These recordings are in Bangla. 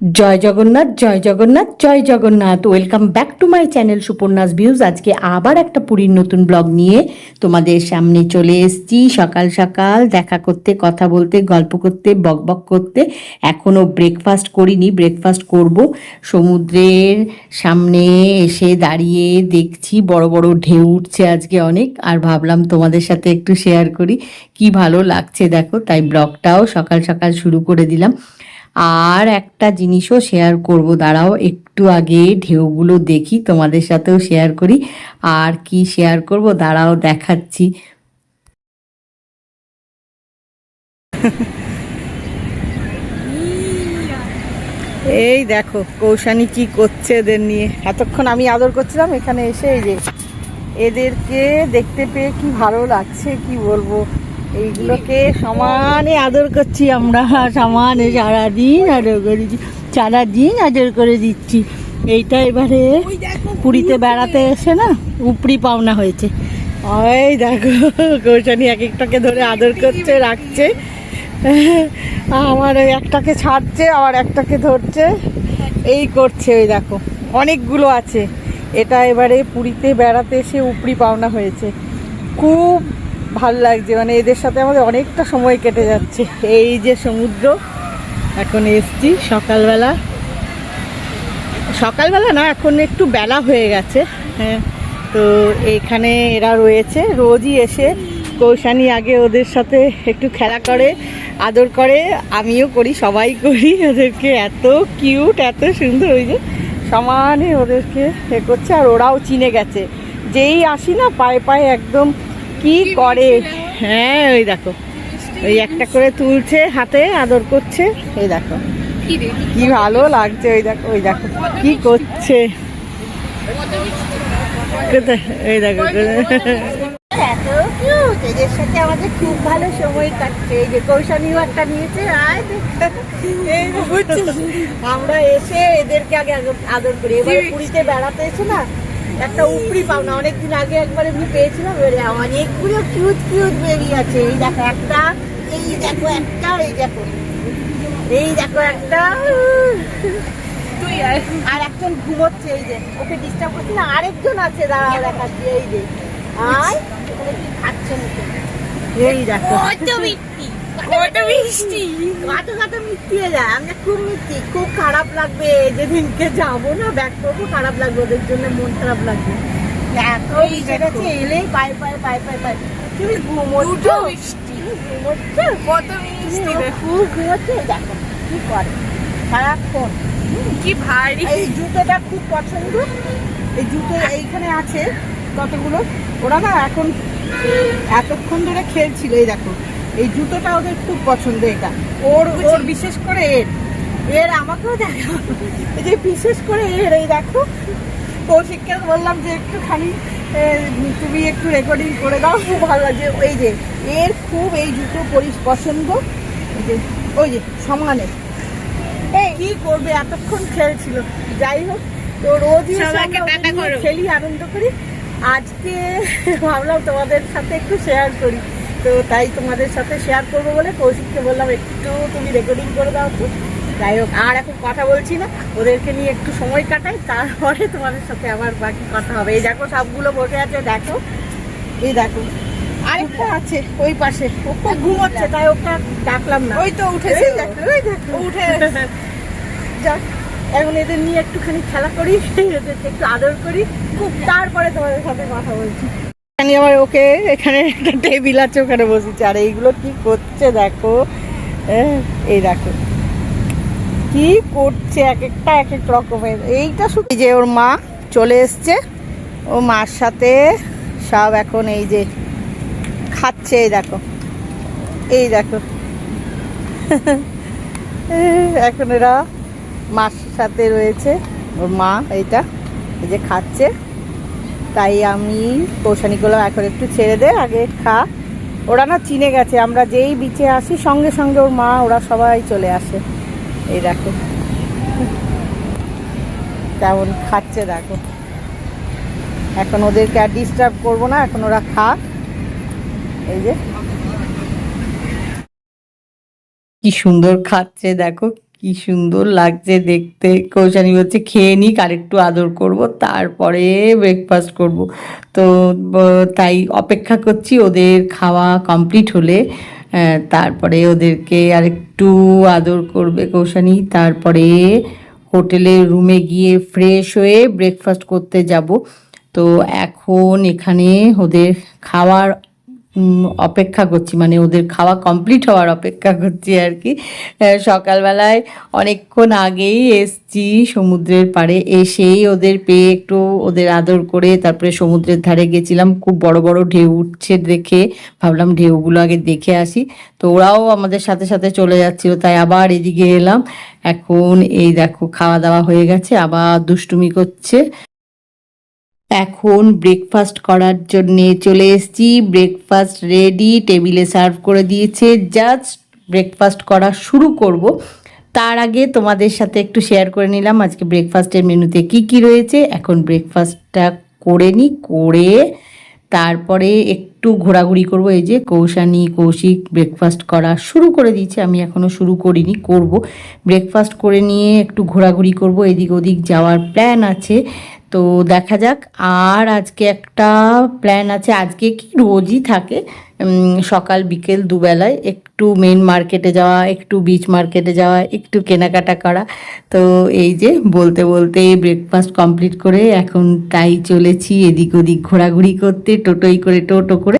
জয় জগন্নাথ, জয় জগন্নাথ, জয় Jagannath. Welcome back to my channel Suparna's views. আজকে আবার একটা পুরীর নতুন ব্লগ নিয়ে তোমাদের সামনে চলে এসেছি। সকাল সকাল দেখা করতে, কথা বলতে, গল্প করতে, বকবক করতে। এখনও ব্রেকফাস্ট করিনি, ব্রেকফাস্ট করব। সমুদ্রের সামনে এসে দাঁড়িয়ে দেখছি বড় বড় ঢেউ উঠছে আজকে অনেক, আর ভাবলাম তোমাদের সাথে একটু শেয়ার করি। কি ভালো লাগছে দেখো, তাই ব্লগটাও সকাল সকাল শুরু করে দিলাম। আর একটা জিনিসও শেয়ার করব, দাঁড়াও একটু আগে ঢেউগুলো দেখি, তোমাদের সাথেও শেয়ার করি। আর কি শেয়ার করব দাঁড়াও দেখাচ্ছি। এই দেখো কৌশানী কি করছে এদের নিয়ে। এতক্ষণ আমি আদর করছিলাম, এখানে এসে এই যে এদেরকে দেখতে পেয়ে কি ভালো লাগছে কি বলবো। এইগুলোকে সমানে আদর করছি আমরা, সমানে সারাদিন আদর করে দিচ্ছি, সারাদিন আদর করে দিচ্ছি। এইটা এবারে পুরীতে বেড়াতে এসে না উপরি পাওনা হয়েছে। ওই দেখো কৌশানী এক একটাকে ধরে আদর করছে, রাখছে। আমার একটাকে ছাড়ছে, আবার একটাকে ধরছে, এই করছে। ওই দেখো অনেকগুলো আছে। এটা এবারে পুরীতে বেড়াতে এসে উপরি পাওনা হয়েছে। খুব ভাল লাগছে, মানে এদের সাথে আমাদের অনেকটা সময় কেটে যাচ্ছে। এই যে সমুদ্র, এখন এসছি সকালবেলা, সকালবেলা না এখন একটু বেলা হয়ে গেছে। হ্যাঁ, তো এইখানে এরা রয়েছে, রোজই এসে কৌশানী আগে ওদের সাথে একটু খেলা করে, আদর করে, আমিও করি, সবাই করি। ওদেরকে এত কিউট, এত সুন্দর, ওই যে সমানে ওদেরকে এ করছে। আর ওরাও চিনে গেছে, যেই আসি না পায়ে পায়ে একদম কি করে। হ্যাঁ ওই দেখো, ওই একটা করে তুলছে হাতে, আদর করছে। এই দেখো কি ভালো লাগছে। ওই দেখো, ওই দেখো কি করছে। এই দেখো এত কিউট, এদের সাথে আমাদের খুব ভালো সময় কাটছে। এই যে কৌশানীও একটা নিয়েছে। আমরা এসে এদেরকে আগে আদর করি। এবার পুরীতে বেড়াতে এসে না একটা উপরি পাওনা, অনেকদিন আগে একবার এমনি পেয়েছিলাম। অনেকগুলো কিউট কিউট বেবি আছে। এই দেখো একটা, এই দেখো একটা, এই দেখো, এই দেখো একটা, আর একজন ঘুমোচ্ছে। এই যে ওকে ডিস্টার্ব করছে না, আরেকজন আছে, দাঁড়া দেখাচ্ছি। এই যে আর এখানে কি খাচ্ছে মুখে, এই দেখো মিষ্টি হয়ে যায়। আমরা খুব মিষ্টি, খুব খারাপ লাগবে যেদিনকে যাবো না, ব্যাক করবো, খারাপ লাগবে ওদের জন্য, মন খারাপ লাগবে। এত মিশে গেছে, এলেই পায়ে পায়ে পায়ে পায়ে পায়ে। তুমি ঘুমোচ্ছ, ঘুমোচ্ছে কত মিষ্টি, খুব ঘুমোচ্ছে। দেখো কি করে সারাক্ষণ, কি ভারী। এই জুতোটা খুব পছন্দ, এই জুতো এইখানে আছে কতগুলো। ওরা না এখন এতক্ষণ ধরে খেলছিল। এই দেখো এই জুতোটা ওদের খুব পছন্দ। এটা ওর ওর বিশেষ করে এর আমাকেও দেখো, এই যে বিশেষ করে এর। এই দেখো কৌশিককে বললাম যে একটুখানি তুমি একটু রেকর্ডিং করে দাও, খুব ভালো লাগছে। এই যে এর খুব এই জুতো পছন্দ। এই যে ওই যে সমানে কি করবে, এতক্ষণ খেলছিল। যাই হোক, তো রোজই খেলি, আনন্দ করি। আজকে ভাবলাম তোমাদের সাথে একটু শেয়ার করি, তো তাই তোমাদের সাথে শেয়ার করবো বলে কৌশিককে বললাম একটু তুমি রেকর্ডিং করে দাও তো। যাই হোক, আর এখন কথা বলছি না, ওদেরকে নিয়ে একটু সময় কাটাই, তারপরে তোমাদের সাথে আবার বাকি কথা হবে। এই দেখো সবগুলো বসে আছে, দেখো এই দেখো আরেকটা আছে ওই পাশে, ও খুব ঘুমোচ্ছে, তাই ওটা ডাকলাম না। ওই তো উঠেছে, দেখো উঠে যাক। এখন এদের নিয়ে একটুখানি খেলা করি, এদেরকে একটু আদর করি, খুব, তারপরে তোমাদের সাথে কথা বলছি। আবার ওকে এখানে একটা টেবিল আছে, ওখানে বসেছে। আর এইগুলো কি করছে দেখো, এই দেখো কি করছে, এক একটা এক এক রকমের। এইটা শুধু যে ওর মা চলে এসছে, ও মার সাথে সব এখন এই যে খাচ্ছে। এই দেখো, এই দেখো এখন এরা মার সাথে রয়েছে, ওর মা এইটা এই যে খাচ্ছে। তাই আমি কৌশানী করলাম এখন একটু ছেড়ে দে, আগে খা। ওরা না চিনে গেছে, আমরা যেই বিচে আসি সঙ্গে সঙ্গে ওর মা ওরা সবাই চলে আসে। এই দেখো কেমন খাচ্ছে দেখো। এখন ওদেরকে আর ডিস্টার্ব করবো না, এখন ওরা খাক। এই যে কি সুন্দর খাচ্ছে দেখো, কি সুন্দর লাগছে দেখতে। কৌশানী বলছে খেয়ে নিক, আর একটু আদর করব, তারপরে ব্রেকফাস্ট করব। তো তাই অপেক্ষা করছি ওদের খাওয়া কমপ্লিট হলে তারপরে ওদেরকে আরেকটু আদর করবে কৌশানী, তারপরে হোটেলের রুমে গিয়ে ফ্রেশ হয়ে ব্রেকফাস্ট করতে যাব। তো এখন এখানে ওদের খাওয়ার অপেক্ষা করছি, মানে ওদের খাওয়া কমপ্লিট হওয়ার অপেক্ষা করছি আর কি। সকালবেলায় অনেকক্ষণ আগেই এসছি সমুদ্রের পাড়ে, এসেই ওদের পেয়ে একটু ওদের আদর করে তারপরে সমুদ্রের ধারে গেছিলাম। খুব বড় বড় ঢেউ উঠছে দেখে ভাবলাম ঢেউগুলো আগে দেখে আসি, তো ওরাও আমাদের সাথে সাথে চলে যাচ্ছিল, তাই আবার এদিকে এলাম। এখন এই দেখো খাওয়া দাওয়া হয়ে গেছে, আবার দুষ্টুমি করছে। এখন ব্রেকফাস্ট করার জন্যে চলে এসেছি। ব্রেকফাস্ট রেডি, টেবিলে সার্ভ করে দিয়েছে, জাস্ট ব্রেকফাস্ট করা শুরু করব। তার আগে তোমাদের সাথে একটু শেয়ার করে নিলাম আজকে ব্রেকফাস্টের মেনুতে কি কি রয়েছে। এখন ব্রেকফাস্টটা করে নিই, করে তারপরে একটু ঘোরাঘুরি করব। এই যে কৌশানী কৌশিক ব্রেকফাস্ট করা শুরু করে দিয়েছে, আমি এখনও শুরু করিনি, করব। ব্রেকফাস্ট করে নিয়ে একটু ঘোরাঘুরি করব, এদিক ওদিক যাওয়ার প্ল্যান আছে, তো দেখা যাক। আর আজকে একটা প্ল্যান আছে, আজকে কি রোজই থাকে সকাল বিকেল দুবেলায় একটু মেন মার্কেটে যাওয়া, একটু বিচ মার্কেটে যাওয়া, একটু কেনাকাটা করা। তো এই যে বলতে বলতে ব্রেকফাস্ট কমপ্লিট করে এখন তাই চলেছি এদিক ওদিক ঘোরাঘুরি করতে, টোটোই করে টোটো করে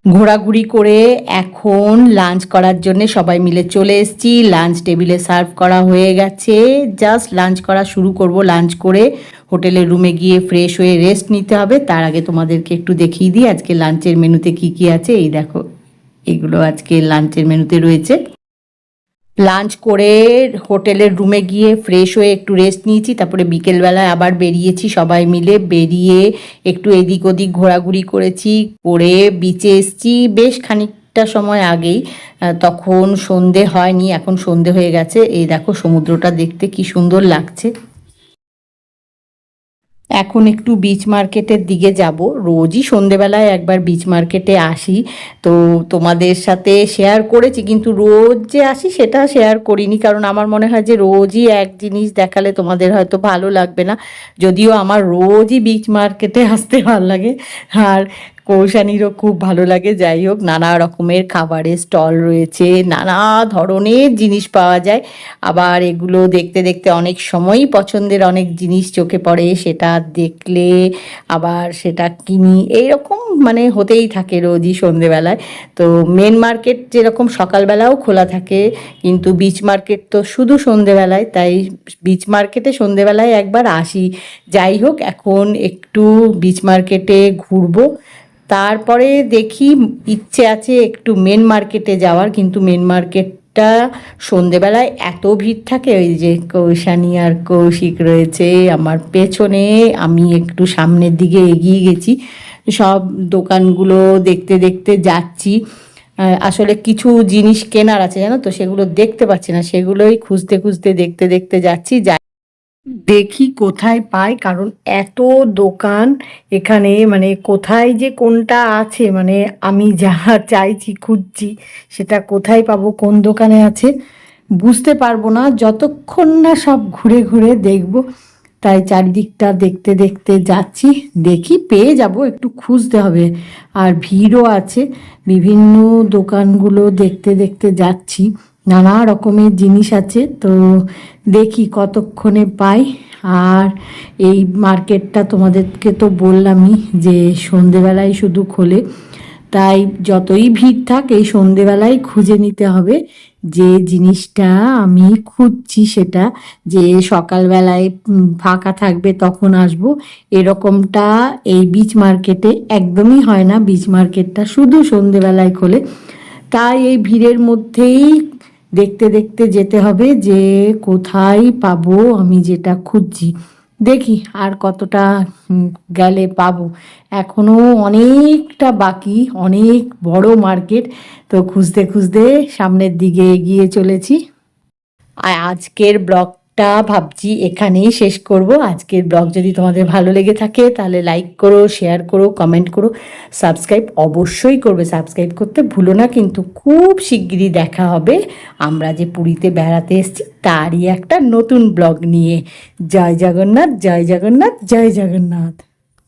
ঘোরাঘুরি করে এখন লাঞ্চ করার জন্য সবাই মিলে চলে এসেছি। লাঞ্চ টেবিলে সার্ভ করা হয়ে গেছে, জাস্ট লাঞ্চ করা শুরু করব। লাঞ্চ করে হোটেলের রুমে গিয়ে ফ্রেশ হয়ে রেস্ট নিতে হবে। তার আগে তোমাদেরকে একটু দেখিয়ে দিই আজকে লাঞ্চের মেনুতে কি কি আছে। এই দেখো, এগুলো আজকে লাঞ্চের মেনুতে রয়েছে। লাঞ্চ করে হোটেলের রুমে গিয়ে ফ্রেশ হয়ে একটু রেস্ট নিয়েছি, তারপরে বিকেলবেলায় আবার বেরিয়েছি সবাই মিলে, বেরিয়ে একটু এদিক ওদিক ঘোরাঘুরি করেছি, করে বিচে এসেছি বেশ খানিকটা সময় আগেই। তখন সন্ধে হয়নি, এখন সন্ধে হয়ে গেছে। এই দেখো সমুদ্রটা দেখতে কি সুন্দর লাগছে। এখন একটু বিচ মার্কেটের দিকে যাব, রোজই সন্ধেবেলায় একবার বিচ মার্কেটে আসি, তো তোমাদের সাথে শেয়ার করেছি, কিন্তু রোজ যে আসি সেটা শেয়ার করিনি, কারণ আমার মনে হয় যে রোজই এক জিনিস দেখালে তোমাদের হয়তো ভালো লাগবে না। যদিও আমার রোজই বিচ মার্কেটে আসতে ভালো লাগে, আর কৌশানীরও খুব ভালো লাগে। যাই হোক, নানা রকমের খাবারের স্টল রয়েছে, নানা ধরনের জিনিস পাওয়া যায়, আবার এগুলো দেখতে দেখতে অনেক সময়ই পছন্দের অনেক জিনিস চোখে পড়ে, সেটা দেখলে আবার সেটা কিনি, এইরকম মানে হতেই থাকে রোজই সন্ধেবেলায়। তো মেন মার্কেট যেরকম সকালবেলাও খোলা থাকে, কিন্তু বিচ মার্কেট তো শুধু সন্ধেবেলায়, তাই বিচ মার্কেটে সন্ধেবেলায় একবার আসি। যাই হোক, এখন একটু বিচ মার্কেটে ঘুরবো, তারপরে দেখি ইচ্ছে আছে একটু মেন মার্কেটে যাওয়ার, কিন্তু মেন মার্কেটটা সন্ধেবেলায় এত ভিড় থাকে। ওই যে কৌশানী আর কৌশিক রয়েছে আমার পেছনে, আমি একটু সামনের দিকে এগিয়ে গেছি, সব দোকানগুলো দেখতে দেখতে যাচ্ছি। আসলে কিছু জিনিস কেনার আছে জানো তো, সেগুলো দেখতে পাচ্ছি না, সেগুলোই খুঁজতে খুঁজতে দেখতে দেখতে যাচ্ছি, দেখি কোথায় পাই, কারণ এত দোকান এখানে, মানে কোথায় যে কোনটা আছে, মানে আমি যা চাইছি খুঁজছি সেটা কোথায় পাবো, কোন দোকানে আছে বুঝতে পারবো না যতক্ষণ না সব ঘুরে ঘুরে দেখবো। তাই চারিদিকটা দেখতে দেখতে যাচ্ছি, দেখি পেয়ে যাব, একটু খুঁজতে হবে, আর ভিড়ও আছে। বিভিন্ন দোকানগুলো দেখতে দেখতে যাচ্ছি, নানা রকমের জিনিস আছে, তো দেখি কতক্ষণে পাই। আর এই মার্কেটটা তোমাদেরকে তো বললামই যে সন্ধেবেলায় শুধু খোলে, তাই যতই ভিড় থাক এই সন্ধেবেলায় খুঁজে নিতে হবে যে জিনিসটা আমি খুঁজছি, সেটা যে সকালবেলায় ফাঁকা থাকবে তখন আসবো, এরকমটা এই বিচ মার্কেটে একদমই হয় না। বিচ মার্কেটটা শুধু সন্ধেবেলায় খোলে, তাই এই ভিড়ের মধ্যেই দেখতে দেখতে যেতে হবে যে কোথায় পাবো আমি যেটা খুঁজছি। দেখি আর কতটা গেলে পাবো, এখনো অনেকটা বাকি, অনেক বড় মার্কেট, তো খুঁজতে খুঁজতে সামনের দিকে এগিয়ে চলেছি। আর আজকের ব্লগটা ব্লগটা ভাবছি এখানেই শেষ করব। আজকের ব্লগ যদি তোমাদের ভালো লেগে থাকে তাহলে লাইক করো, শেয়ার করো, কমেন্ট করো, সাবস্ক্রাইব অবশ্যই করবে। সাবস্ক্রাইব করতে ভুলো না কিন্তু। খুব শিগগিরই দেখা হবে আমরা যে পুরীতে বেড়াতে এসেছি তারই একটা নতুন ব্লগ নিয়ে। জয় জগন্নাথ, জয় জগন্নাথ, জয় জগন্নাথ।